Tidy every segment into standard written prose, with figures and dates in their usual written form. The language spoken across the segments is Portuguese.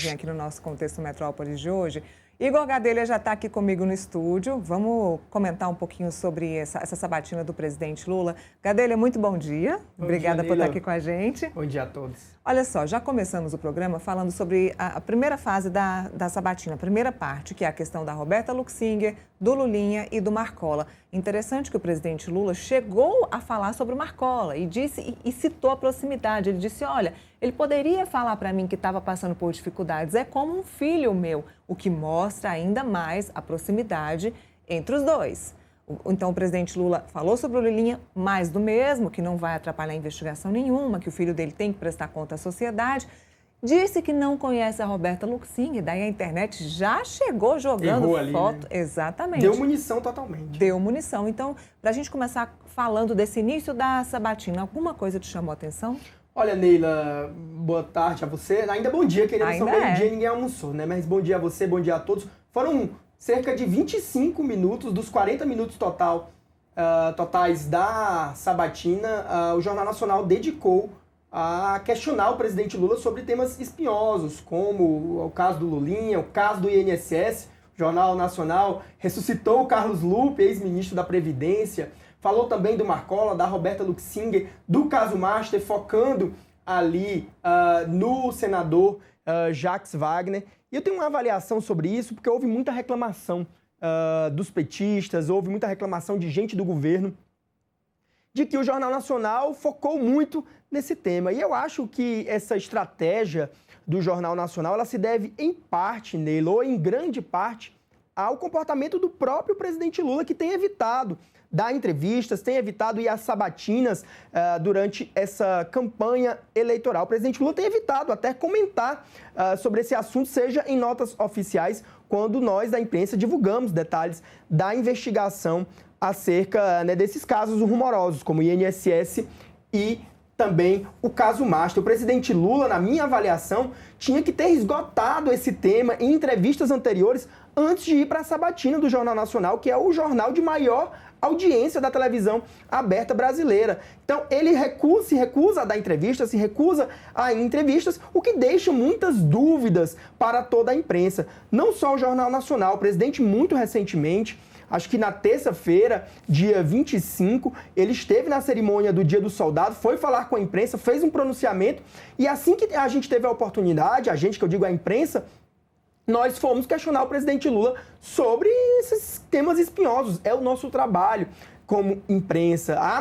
reportagem aqui no nosso Contexto Metrópolis de hoje. Igor Gadelha já está aqui comigo no estúdio. Vamos comentar um pouquinho sobre essa sabatina do presidente Lula. Gadelha, muito bom dia. Obrigada por estar aqui com a gente. Bom dia a todos. Olha só, já começamos o programa falando sobre a primeira fase da sabatina, a primeira parte, que é a questão da Roberta Luxinger, do Lulinha e do Marcola. Interessante que o presidente Lula chegou a falar sobre o Marcola e citou a proximidade. Ele disse, olha, ele poderia falar para mim que estava passando por dificuldades, é como um filho meu, o que mostra ainda mais a proximidade entre os dois. Então, o presidente Lula falou sobre o Lulinha, mais do mesmo, que não vai atrapalhar a investigação nenhuma, que o filho dele tem que prestar conta à sociedade. Disse que não conhece a Roberta Luxinger, daí a internet já chegou jogando ali, foto. né? Exatamente. Deu munição totalmente. Deu munição. Então, para a gente começar falando desse início da sabatina, alguma coisa te chamou a atenção? Olha, Neila, boa tarde a você. Ainda bom dia, que ainda são meio-dia e ninguém almoçou, né? Mas bom dia a você, bom dia a todos. Foram cerca de 25 minutos dos 40 minutos totais da sabatina, o Jornal Nacional dedicou a questionar o presidente Lula sobre temas espinhosos, como o caso do Lulinha, o caso do INSS. O Jornal Nacional ressuscitou o Carlos Lupe, ex-ministro da Previdência, falou também do Marcola, da Roberta Luxinger, do caso Master, focando ali no senador Jacques Wagner. E eu tenho uma avaliação sobre isso, porque houve muita reclamação dos petistas, houve muita reclamação de gente do governo, de que o Jornal Nacional focou muito nesse tema. E eu acho que essa estratégia do Jornal Nacional, ela se deve em parte nele, ou em grande parte, ao comportamento do próprio presidente Lula, que tem evitado dar entrevistas, tem evitado ir às sabatinas durante essa campanha eleitoral. O presidente Lula tem evitado até comentar sobre esse assunto, seja em notas oficiais, quando nós da imprensa divulgamos detalhes da investigação acerca desses casos rumorosos, como o INSS e também o caso Master. O presidente Lula, na minha avaliação, tinha que ter esgotado esse tema em entrevistas anteriores antes de ir para a sabatina do Jornal Nacional, que é o jornal de maior audiência da televisão aberta brasileira. Então, ele se recusa a dar entrevistas, se recusa a ir em entrevistas, o que deixa muitas dúvidas para toda a imprensa. Não só o Jornal Nacional, o presidente muito recentemente, acho que na terça-feira, dia 25, ele esteve na cerimônia do Dia do Soldado, foi falar com a imprensa, fez um pronunciamento, e assim que a gente teve a oportunidade, a gente, que eu digo a imprensa, nós fomos questionar o presidente Lula sobre esses temas espinhosos. É o nosso trabalho como imprensa. Havia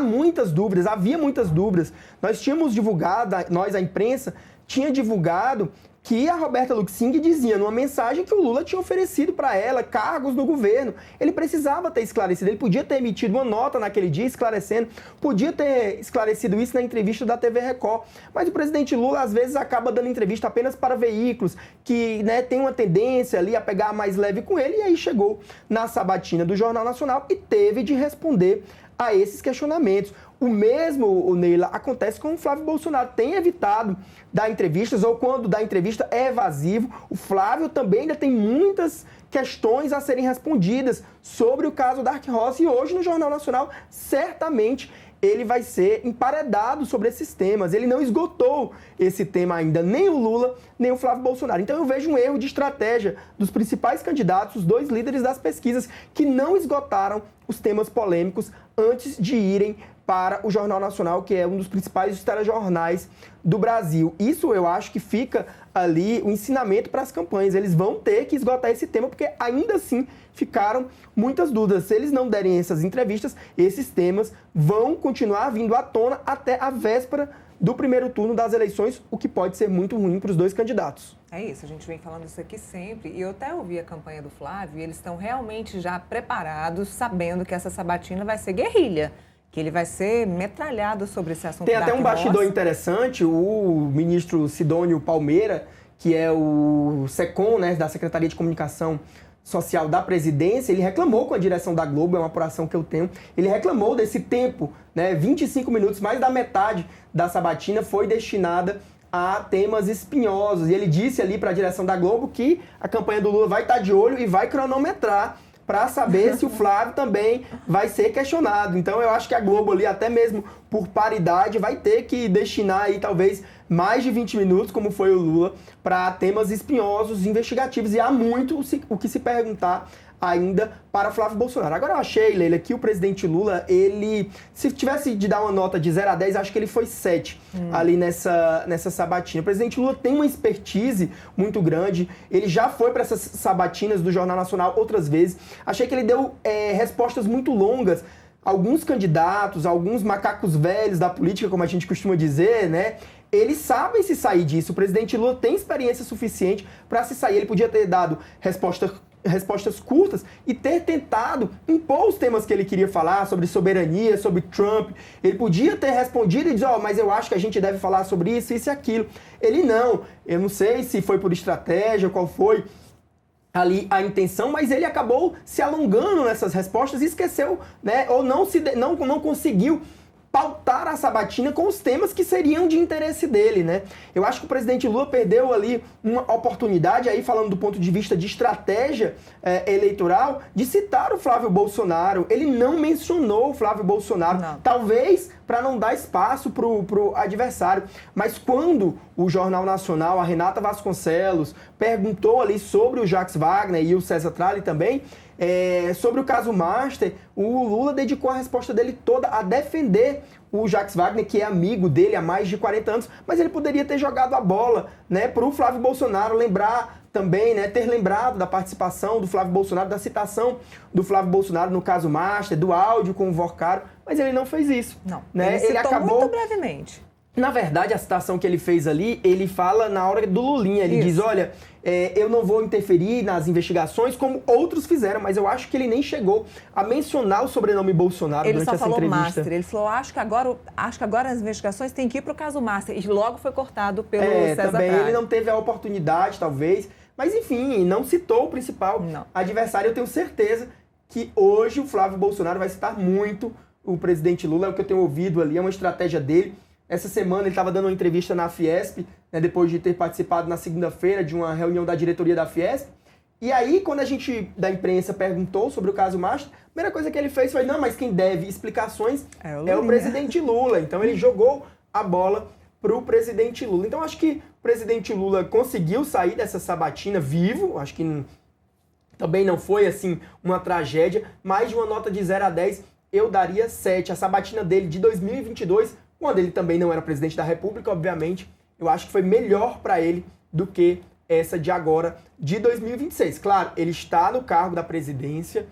muitas dúvidas. Nós tínhamos divulgado, a imprensa, tinha divulgado que a Roberta Luxinger dizia numa mensagem que o Lula tinha oferecido para ela cargos no governo. Ele precisava ter esclarecido, ele podia ter emitido uma nota naquele dia esclarecendo, podia ter esclarecido isso na entrevista da TV Record. Mas o presidente Lula, às vezes, acaba dando entrevista apenas para veículos que tem uma tendência ali a pegar mais leve com ele, e aí chegou na sabatina do Jornal Nacional e teve de responder a esses questionamentos. O mesmo, Neila, acontece com o Flávio Bolsonaro. Tem evitado dar entrevistas, ou quando dá entrevista é evasivo. O Flávio também ainda tem muitas questões a serem respondidas sobre o caso Dark Horse. E hoje, no Jornal Nacional, certamente ele vai ser emparedado sobre esses temas. Ele não esgotou esse tema ainda, nem o Lula, nem o Flávio Bolsonaro. Então eu vejo um erro de estratégia dos principais candidatos, os dois líderes das pesquisas, que não esgotaram os temas polêmicos antes de irem para o Jornal Nacional, que é um dos principais telejornais do Brasil. Isso eu acho que fica ali o ensinamento para as campanhas. Eles vão ter que esgotar esse tema, porque ainda assim ficaram muitas dúvidas. Se eles não derem essas entrevistas, esses temas vão continuar vindo à tona até a véspera do primeiro turno das eleições, o que pode ser muito ruim para os dois candidatos. É isso, a gente vem falando isso aqui sempre. E eu até ouvi a campanha do Flávio, e eles estão realmente já preparados, sabendo que essa sabatina vai ser guerrilha, que ele vai ser metralhado sobre esse assunto. Tem até um bastidor interessante, o ministro Sidônio Palmeira, que é o SECOM, da Secretaria de Comunicação Social da Presidência, ele reclamou com a direção da Globo, é uma apuração que eu tenho, ele reclamou desse tempo, 25 minutos, mais da metade da sabatina foi destinada a temas espinhosos. E ele disse ali para a direção da Globo que a campanha do Lula vai estar de olho e vai cronometrar para saber se o Flávio também vai ser questionado. Então eu acho que a Globo ali, até mesmo por paridade, vai ter que destinar aí talvez mais de 20 minutos, como foi o Lula, para temas espinhosos, investigativos, e há muito o que se perguntar ainda para Flávio Bolsonaro. Agora eu achei, Leila, que o presidente Lula, ele, se tivesse de dar uma nota de 0 a 10, acho que ele foi 7 ali nessa sabatina. O presidente Lula tem uma expertise muito grande, ele já foi para essas sabatinas do Jornal Nacional outras vezes. Achei que ele deu respostas muito longas. Alguns candidatos, alguns macacos velhos da política, como a gente costuma dizer, né? Eles sabem se sair disso. O presidente Lula tem experiência suficiente para se sair. Ele podia ter dado respostas curtas e ter tentado impor os temas que ele queria falar, sobre soberania, sobre Trump. Ele podia ter respondido e dizer, mas eu acho que a gente deve falar sobre isso, isso e aquilo. Ele não. Eu não sei se foi por estratégia, qual foi ali a intenção, mas ele acabou se alongando nessas respostas e esqueceu, né, ou não conseguiu pautar a sabatina com os temas que seriam de interesse dele, né? Eu acho que o presidente Lula perdeu ali uma oportunidade, aí falando do ponto de vista de estratégia eleitoral, de citar o Flávio Bolsonaro. Ele não mencionou o Flávio Bolsonaro, talvez para não dar espaço pro adversário. Mas quando o Jornal Nacional, a Renata Vasconcelos, perguntou ali sobre o Jacques Wagner e o César Tralli também, sobre o caso Master, o Lula dedicou a resposta dele toda a defender o Jacques Wagner, que é amigo dele há mais de 40 anos, mas ele poderia ter jogado a bola, né, para o Flávio Bolsonaro, lembrar também, né, ter lembrado da participação do Flávio Bolsonaro, da citação do Flávio Bolsonaro no caso Master, do áudio com o Vorcaro, mas ele não fez isso. Não, né? ele acabou muito brevemente. Na verdade, a citação que ele fez ali, ele fala na hora do Lulinha, ele diz, olha, eu não vou interferir nas investigações como outros fizeram, mas eu acho que ele nem chegou a mencionar o sobrenome Bolsonaro durante essa entrevista. Ele só falou Master, ele falou, acho que agora as investigações têm que ir para o caso Master, e logo foi cortado pelo César também Tralli. Ele não teve a oportunidade, talvez, mas enfim, não citou o principal adversário. Eu tenho certeza que hoje o Flávio Bolsonaro vai citar muito o presidente Lula, é o que eu tenho ouvido ali, é uma estratégia dele. Essa semana ele estava dando uma entrevista na Fiesp, né, depois de ter participado na segunda-feira de uma reunião da diretoria da Fiesp. E aí, quando a gente da imprensa perguntou sobre o caso Master, a primeira coisa que ele fez foi, não, mas quem deve explicações é o presidente Lula. Então ele jogou a bola para o presidente Lula. Então acho que o presidente Lula conseguiu sair dessa sabatina vivo, acho que também não foi assim uma tragédia, mas de uma nota de 0 a 10 eu daria 7. A sabatina dele de 2022, quando ele também não era presidente da República, obviamente, eu acho que foi melhor para ele do que essa de agora, de 2026. Claro, ele está no cargo da presidência,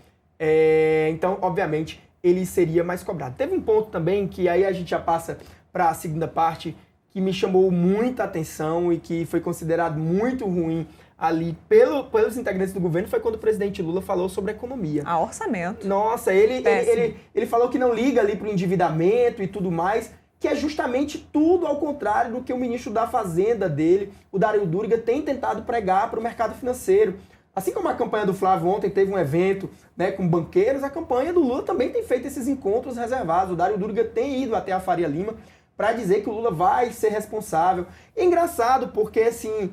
então, obviamente, ele seria mais cobrado. Teve um ponto também, que aí a gente já passa para a segunda parte, que me chamou muita atenção e que foi considerado muito ruim ali pelos integrantes do governo, foi quando o presidente Lula falou sobre economia. Orçamento. Nossa, ele falou que não liga ali para o endividamento e tudo mais, que é justamente tudo ao contrário do que o ministro da Fazenda dele, o Dario Duriga, tem tentado pregar para o mercado financeiro. Assim como a campanha do Flávio ontem teve um evento, né, com banqueiros, a campanha do Lula também tem feito esses encontros reservados. O Dario Duriga tem ido até a Faria Lima para dizer que o Lula vai ser responsável. É engraçado porque, assim,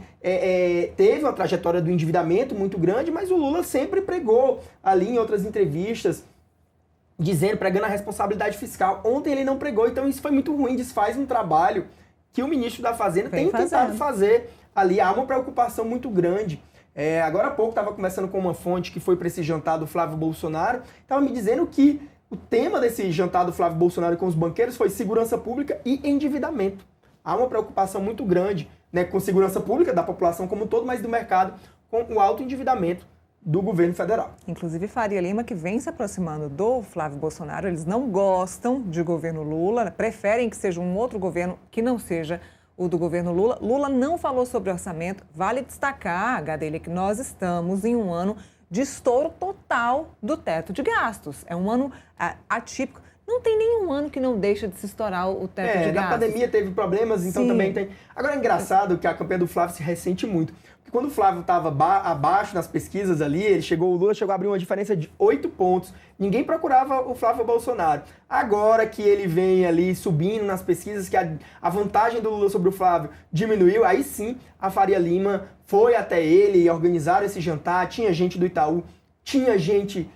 teve uma trajetória do endividamento muito grande, mas o Lula sempre pregou ali em outras entrevistas, pregando a responsabilidade fiscal. Ontem ele não pregou, então isso foi muito ruim, desfaz um trabalho que o ministro da Fazenda tem tentado fazer ali. Há uma preocupação muito grande. Agora há pouco estava conversando com uma fonte que foi para esse jantar do Flávio Bolsonaro, estava me dizendo que o tema desse jantar do Flávio Bolsonaro com os banqueiros foi segurança pública e endividamento. Há uma preocupação muito grande, né, com segurança pública da população como um todo, mas do mercado com o alto endividamento do governo federal. Inclusive Faria Lima, que vem se aproximando do Flávio Bolsonaro, eles não gostam de governo Lula, preferem que seja um outro governo que não seja o do governo Lula. Lula não falou sobre orçamento. Vale destacar, Gadelha, que nós estamos em um ano de estouro total do teto de gastos. É um ano atípico. Não tem nenhum ano que não deixa de se estourar o teto de gastos. Na pandemia teve problemas, então também tem. Agora é engraçado que a campanha do Flávio se ressente muito. Porque quando o Flávio estava abaixo nas pesquisas ali, o Lula chegou a abrir uma diferença de 8 pontos. Ninguém procurava o Flávio Bolsonaro. Agora que ele vem ali subindo nas pesquisas, que a vantagem do Lula sobre o Flávio diminuiu, aí sim a Faria Lima foi até ele e organizaram esse jantar. Tinha gente do Itaú, tinha gente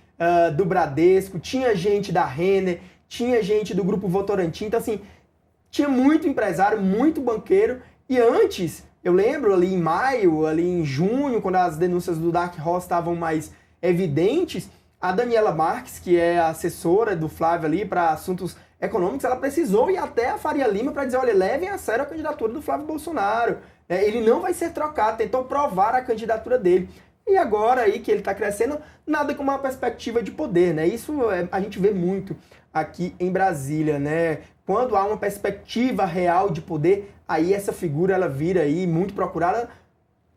do Bradesco, tinha gente da Renner, tinha gente do Grupo Votorantim. Então, assim, tinha muito empresário, muito banqueiro. E antes, eu lembro ali em maio, ali em junho, quando as denúncias do Dark Horse estavam mais evidentes, a Daniela Marques, que é a assessora do Flávio ali para assuntos econômicos, ela precisou ir até a Faria Lima para dizer, olha, levem a sério a candidatura do Flávio Bolsonaro. Ele não vai ser trocado, tentou provar a candidatura dele. E agora aí que ele está crescendo, nada com uma perspectiva de poder, né? Isso a gente vê muito aqui em Brasília, né? Quando há uma perspectiva real de poder, aí essa figura ela vira aí muito procurada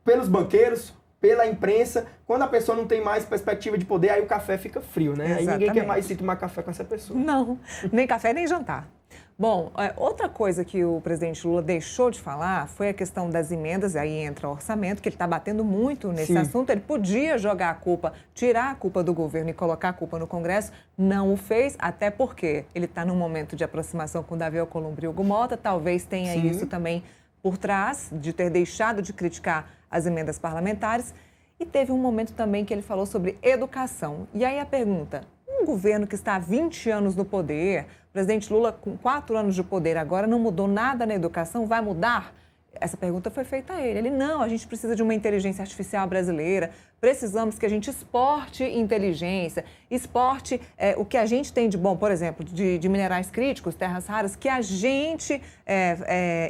pelos banqueiros, pela imprensa. Quando a pessoa não tem mais perspectiva de poder, aí o café fica frio, né? Exatamente. Aí ninguém quer mais ir tomar café com essa pessoa. Não, nem café nem jantar. Bom, outra coisa que o presidente Lula deixou de falar foi a questão das emendas, e aí entra o orçamento, que ele está batendo muito nesse assunto. Ele podia jogar a culpa, tirar a culpa do governo e colocar a culpa no Congresso, não o fez, até porque ele está num momento de aproximação com o Davi Alcolumbre e Hugo Mota, talvez tenha isso também por trás de ter deixado de criticar as emendas parlamentares. E teve um momento também que ele falou sobre educação. E aí a pergunta, um governo que está há 20 anos no poder, o presidente Lula com 4 anos de poder agora não mudou nada na educação, vai mudar? Essa pergunta foi feita a ele. Ele, não, a gente precisa de uma inteligência artificial brasileira, precisamos que a gente exporte inteligência, exporte o que a gente tem de bom, por exemplo, de minerais críticos, terras raras, que a gente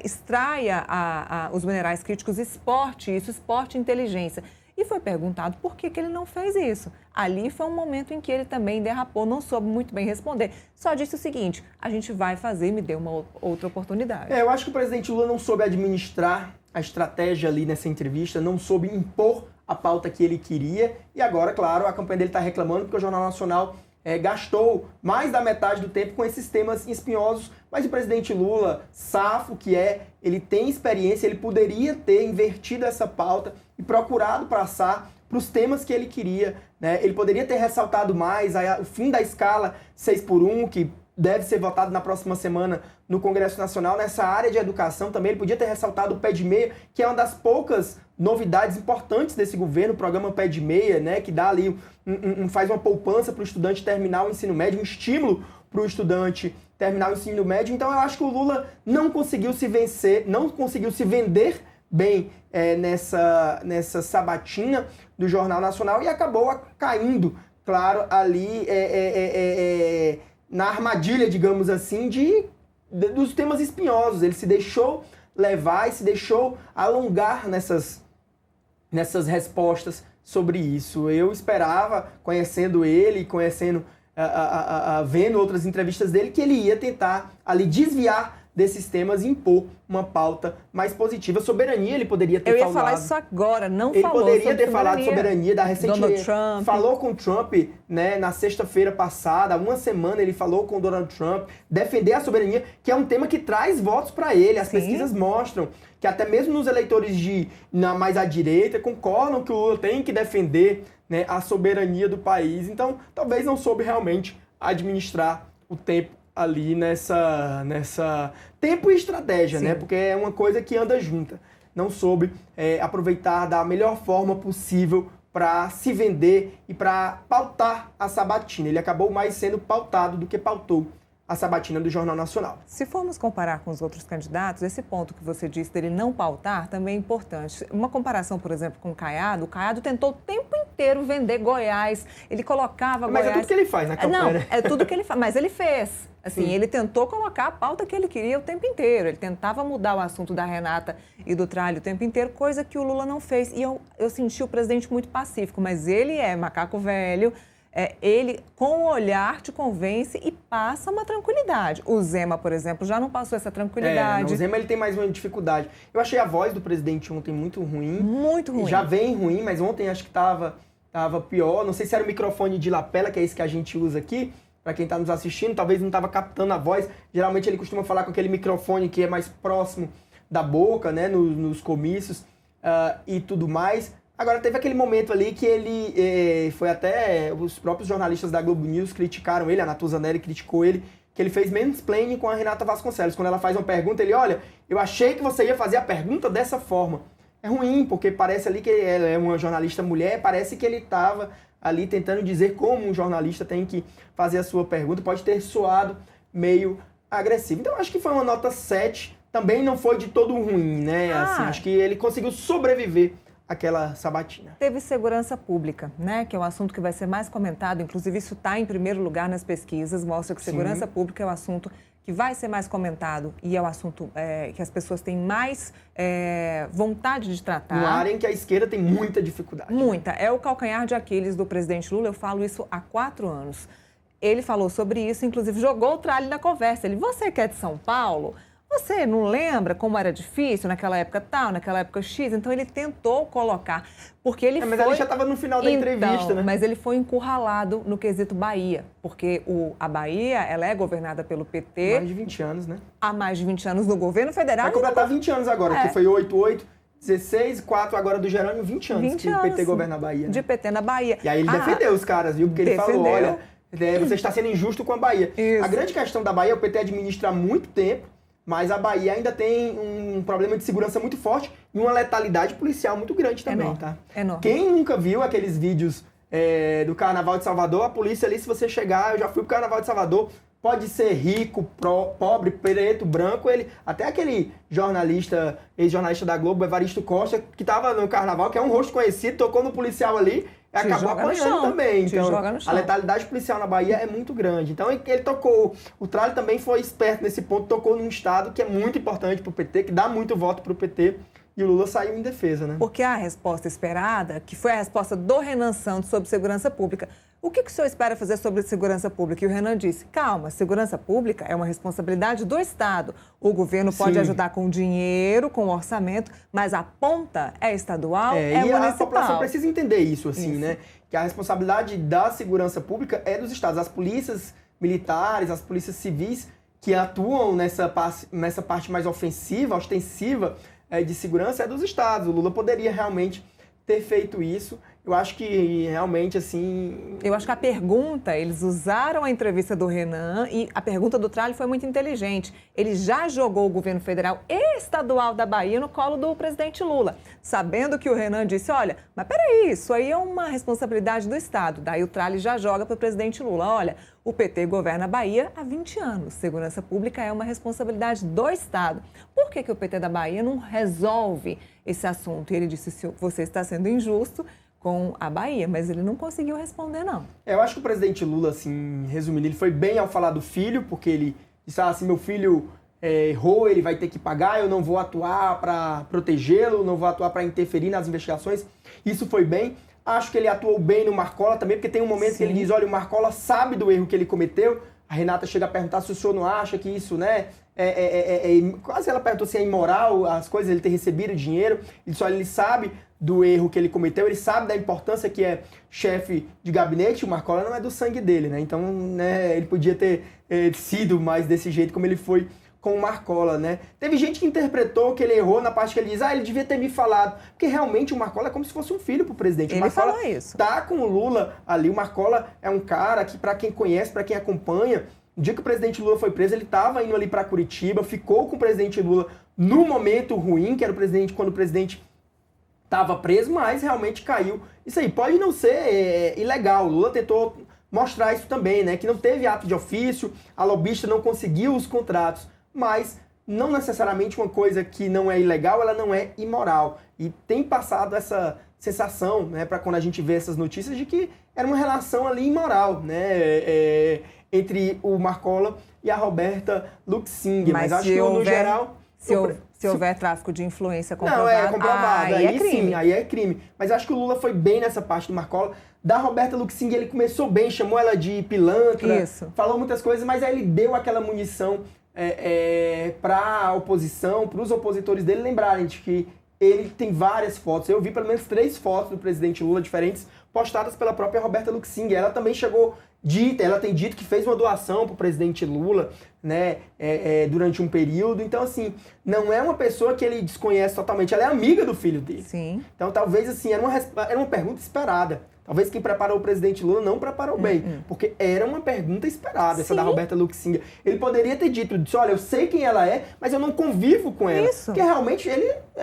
extraia os minerais críticos, exporte isso, exporte inteligência. E foi perguntado por que ele não fez isso. Ali foi um momento em que ele também derrapou, não soube muito bem responder. Só disse o seguinte, a gente vai fazer e me deu uma outra oportunidade. Eu acho que o presidente Lula não soube administrar a estratégia ali nessa entrevista, não soube impor a pauta que ele queria. E agora, claro, a campanha dele está reclamando porque o Jornal Nacional gastou mais da metade do tempo com esses temas espinhosos, mas o presidente Lula, safo que ele tem experiência, ele poderia ter invertido essa pauta e procurado passar para os temas que ele queria, né? Ele poderia ter ressaltado mais o fim da escala 6x1, que deve ser votado na próxima semana no Congresso Nacional, nessa área de educação também. Ele podia ter ressaltado o Pé de Meia, que é uma das poucas novidades importantes desse governo, o programa Pé de Meia, né, que dá ali, faz uma poupança para o estudante terminar o ensino médio, um estímulo para o estudante terminar o ensino médio. Então eu acho que o Lula não conseguiu se vencer, não conseguiu se vender bem nessa sabatina do Jornal Nacional e acabou caindo, claro, ali na armadilha, digamos assim, dos temas espinhosos. Ele se deixou levar e se deixou alongar nessas respostas sobre isso. Eu esperava, conhecendo ele, vendo outras entrevistas dele, que ele ia tentar ali desviar desses temas e impor uma pauta mais positiva. Soberania, ele poderia ter falado. Eu ia falar isso agora, não falou. Ele poderia ter falado de soberania da Donald Trump. Falou com o Trump, né, na sexta-feira passada, há uma semana ele falou com o Donald Trump, defender a soberania, que é um tema que traz votos para ele. As pesquisas mostram que até mesmo nos eleitores mais à direita concordam que o Lula tem que defender, né, a soberania do país. Então, talvez não soube realmente administrar o tempo ali nessa tempo e estratégia, né? Porque é uma coisa que anda junta. Não soube aproveitar da melhor forma possível para se vender e para pautar a sabatina. Ele acabou mais sendo pautado do que pautou a sabatina do Jornal Nacional. Se formos comparar com os outros candidatos, esse ponto que você disse dele não pautar também é importante. Uma comparação, por exemplo, com o Caiado tentou o tempo inteiro vender Goiás. Ele colocava Goiás... Mas é tudo que ele faz na campanha. Não, é tudo que ele faz, mas ele fez. Assim, ele tentou colocar a pauta que ele queria o tempo inteiro. Ele tentava mudar o assunto da Renata e do Tralho o tempo inteiro, coisa que o Lula não fez. E eu senti o presidente muito pacífico, mas ele é macaco velho. Ele, com o olhar, te convence e passa uma tranquilidade. O Zema, por exemplo, já não passou essa tranquilidade. O Zema ele tem mais uma dificuldade. Eu achei a voz do presidente ontem muito ruim. Muito ruim. Já vem ruim, mas ontem acho que tava pior. Não sei se era o microfone de lapela, que é esse que a gente usa aqui, para quem está nos assistindo, talvez não estava captando a voz. Geralmente ele costuma falar com aquele microfone que é mais próximo da boca, né, nos comícios e tudo mais. Agora, teve aquele momento ali que ele foi até... Os próprios jornalistas da Globo News criticaram ele, a Natuzaneri criticou ele, que ele fez mansplaining com a Renata Vasconcelos. Quando ela faz uma pergunta, ele, olha, eu achei que você ia fazer a pergunta dessa forma. É ruim, porque parece ali que ela é uma jornalista mulher, parece que ele estava ali tentando dizer como um jornalista tem que fazer a sua pergunta, pode ter soado meio agressivo. Então, acho que foi uma nota 7, também não foi de todo ruim, né? Assim, acho que ele conseguiu sobreviver àquela sabatina. Teve segurança pública, né? Que é um assunto que vai ser mais comentado, inclusive isso está em primeiro lugar nas pesquisas, mostra que segurança pública é o assunto que vai ser mais comentado e é o assunto que as pessoas têm mais vontade de tratar. Uma área em que a esquerda tem muita dificuldade. Muita. É o calcanhar de Aquiles do presidente Lula, eu falo isso há 4 anos. Ele falou sobre isso, inclusive jogou o tralho na conversa. Você que é de São Paulo, você não lembra como era difícil naquela época tal, naquela época X? Então ele tentou colocar, porque ele mas ele já estava no final da entrevista, né? Mas ele foi encurralado no quesito Bahia, porque a Bahia, ela é governada pelo PT. Mais de 20 anos, né? Há mais de 20 anos no governo federal. Vai completar 20 anos agora, que foi 8, 16, 4 agora do Jerônimo, 20 anos que o PT governa a Bahia. Né? De PT na Bahia. E aí ele defendeu os caras, viu? Porque ele falou, olha, você está sendo injusto com a Bahia. Isso. A grande questão da Bahia, o PT administra há muito tempo, mas a Bahia ainda tem um problema de segurança muito forte e uma letalidade policial muito grande também, enorme, tá? Enorme. Quem nunca viu aqueles vídeos do Carnaval de Salvador, a polícia ali, se você chegar, eu já fui pro Carnaval de Salvador, pode ser rico, pobre, preto, branco, até aquele jornalista, ex-jornalista da Globo, Evaristo Costa, que tava no Carnaval, que é um rosto conhecido, tocou no policial ali, acabou apanhando também. Então, a letalidade policial na Bahia é muito grande. Então, ele tocou. O Tralli também foi esperto nesse ponto, tocou num estado que é muito importante para o PT, que dá muito voto para o PT. E o Lula saiu em defesa, né? Porque a resposta esperada, que foi a resposta do Renan Santos sobre segurança pública. O que o senhor espera fazer sobre segurança pública? E o Renan disse, calma, segurança pública é uma responsabilidade do Estado. O governo pode ajudar com dinheiro, com orçamento, mas a ponta é estadual, é municipal. A população precisa entender isso, assim, né? Que a responsabilidade da segurança pública é dos estados. As polícias militares, as polícias civis que atuam nessa parte mais ofensiva, ostensiva, de segurança é dos estados. O Lula poderia realmente ter feito isso. Eu acho que realmente, assim... Eu acho que a pergunta, eles usaram a entrevista do Renan e a pergunta do Tralli foi muito inteligente. Ele já jogou o governo federal e estadual da Bahia no colo do presidente Lula, sabendo que o Renan disse, olha, mas peraí, isso aí é uma responsabilidade do Estado. Daí o Tralli já joga para o presidente Lula, olha, o PT governa a Bahia há 20 anos. Segurança pública é uma responsabilidade do Estado. Por que o PT da Bahia não resolve esse assunto? E ele disse, você está sendo injusto com a Bahia, mas ele não conseguiu responder, não. Eu acho que o presidente Lula, assim, resumindo, ele foi bem ao falar do filho, porque ele disse assim, meu filho errou, ele vai ter que pagar, eu não vou atuar para protegê-lo, não vou atuar para interferir nas investigações. Isso foi bem. Acho que ele atuou bem no Marcola também, porque tem um momento que ele diz, olha, o Marcola sabe do erro que ele cometeu. A Renata chega a perguntar se o senhor não acha que isso, né, quase ela perguntou se é imoral as coisas, ele ter recebido dinheiro. Ele sabe do erro que ele cometeu, ele sabe da importância que é chefe de gabinete, o Marcola não é do sangue dele, né? Então, né, ele podia ter sido mais desse jeito como ele foi com o Marcola, né? Teve gente que interpretou que ele errou na parte que ele diz, ele devia ter me falado, porque realmente o Marcola é como se fosse um filho pro presidente. Ele falou isso. Tá com o Lula ali, o Marcola é um cara que, para quem conhece, para quem acompanha, no dia que o presidente Lula foi preso, ele estava indo ali para Curitiba, ficou com o presidente Lula no momento ruim, que era quando o presidente estava preso, mas realmente caiu. Isso aí pode não ser ilegal. O Lula tentou mostrar isso também, né? Que não teve ato de ofício, a lobista não conseguiu os contratos, mas não necessariamente uma coisa que não é ilegal, ela não é imoral. E tem passado essa sensação, né, para quando a gente vê essas notícias, de que era uma relação ali imoral, né? Entre o Marcola e a Roberta Luxinger. Mas acho que no geral... Se houver tráfico de influência comprovado, não, é comprovado. Aí é crime. Sim, aí é crime. Mas acho que o Lula foi bem nessa parte do Marcola. Da Roberta Luxinger, ele começou bem, chamou ela de pilantra, falou muitas coisas, mas aí ele deu aquela munição para a oposição, para os opositores dele lembrarem de que ele tem várias fotos. Eu vi pelo menos 3 fotos do presidente Lula diferentes, postadas pela própria Roberta Luxinger. Ela também ela tem dito que fez uma doação para o presidente Lula, né, durante um período. Então, assim, não é uma pessoa que ele desconhece totalmente, ela é amiga do filho dele. Sim. Então, talvez, assim, era uma pergunta esperada. Talvez quem preparou o presidente Lula não preparou bem, porque era uma pergunta esperada, essa da Roberta Luxinger. Ele poderia ter dito, olha, eu sei quem ela é, mas eu não convivo com ela. Isso. Porque realmente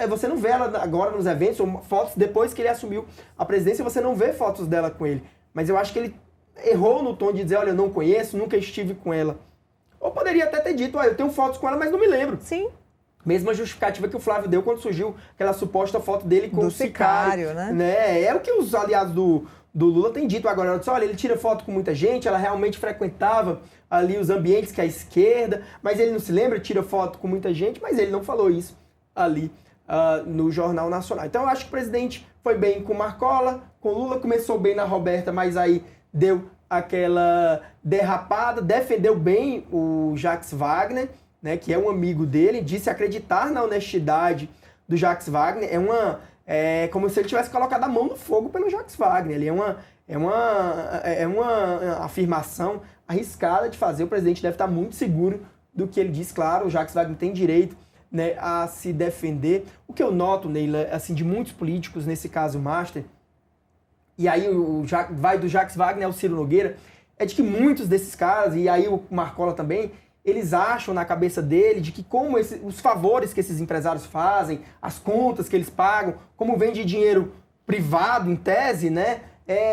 você não vê ela agora nos eventos, ou fotos depois que ele assumiu a presidência, você não vê fotos dela com ele. mas eu acho que ele errou no tom de dizer, olha, eu não conheço, nunca estive com ela. Ou poderia até ter dito, eu tenho fotos com ela, mas não me lembro. Sim. Mesma justificativa que o Flávio deu quando surgiu aquela suposta foto dele com o sicário, né? É o que os aliados do Lula têm dito agora. Disse, olha, ele tira foto com muita gente, ela realmente frequentava ali os ambientes que é a esquerda, mas ele não se lembra, tira foto com muita gente, mas ele não falou isso ali no Jornal Nacional. Então eu acho que o presidente foi bem com Marcola, com Lula, começou bem na Roberta, mas aí deu aquela derrapada, defendeu bem o Jacques Wagner, né, que é um amigo dele, disse acreditar na honestidade do Jacques Wagner. É como se ele tivesse colocado a mão no fogo pelo Jacques Wagner. Ele é uma afirmação arriscada de fazer. O presidente deve estar muito seguro do que ele diz. Claro, o Jacques Wagner tem direito, né, a se defender. O que eu noto, Neila, assim, de muitos políticos, nesse caso Master, e aí vai do Jacques Wagner ao Ciro Nogueira, é de que muitos desses caras, e aí o Marcola também, eles acham na cabeça dele de que como os favores que esses empresários fazem, as contas que eles pagam, como vem de dinheiro privado, em tese, né,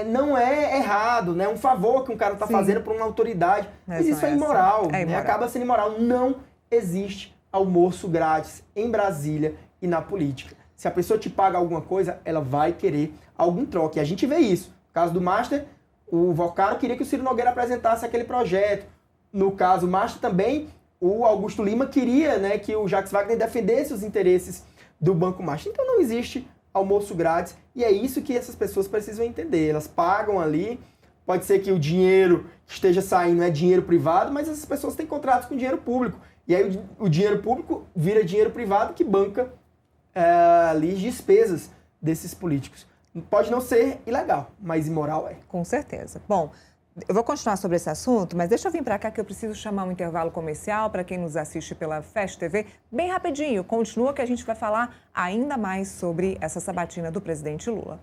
não é errado, né, um favor que um cara está fazendo para uma autoridade. Mas isso é imoral, né, acaba sendo imoral. Não existe almoço grátis em Brasília e na política. Se a pessoa te paga alguma coisa, ela vai querer algum troco. E a gente vê isso. No caso do Master, o Vocaro queria que o Ciro Nogueira apresentasse aquele projeto. No caso Master também, o Augusto Lima queria, né, que o Jacques Wagner defendesse os interesses do Banco Master. Então não existe almoço grátis e é isso que essas pessoas precisam entender. Elas pagam ali, pode ser que o dinheiro que esteja saindo é dinheiro privado, mas essas pessoas têm contratos com dinheiro público. E aí o dinheiro público vira dinheiro privado que banca ali despesas desses políticos. Pode não ser ilegal, mas imoral é. Com certeza. Bom, eu vou continuar sobre esse assunto, mas deixa eu vir para cá que eu preciso chamar um intervalo comercial para quem nos assiste pela Fast TV. Bem rapidinho, continua que a gente vai falar ainda mais sobre essa sabatina do presidente Lula.